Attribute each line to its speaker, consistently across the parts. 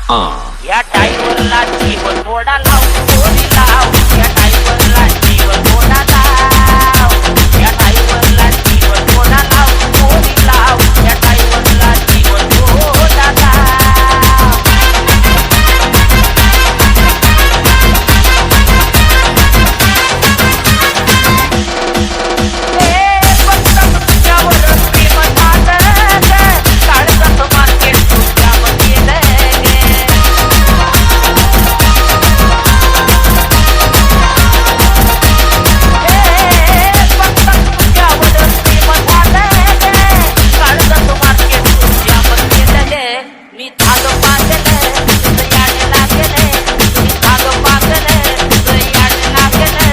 Speaker 1: या टाईमरला जीव थोडा लाव, थोडी लाव. या टाईमरला जीव थोडा लाव. या टाईमरला जीव थोडा लाव, थोडी लाव. या टाईमरला जीव थोडा लाव. फक्त तुझ्यावर प्रेम झालं ग, काळजाचं मार्केट तुझ्यावर गेलं गे. फक्त तुझ्यावर प्रेम झालं ग, काळजाचं मार्केट तुझ्यावर गेलं गे. मी धागं बांधलं तुझं याड लागलं, मी धागं बांधलं तुझं याड लागलं.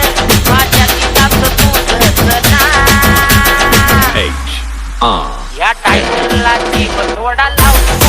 Speaker 1: माझ्या दिलात तुझंच नाव. या टाईमरला जीव थोडा लाव.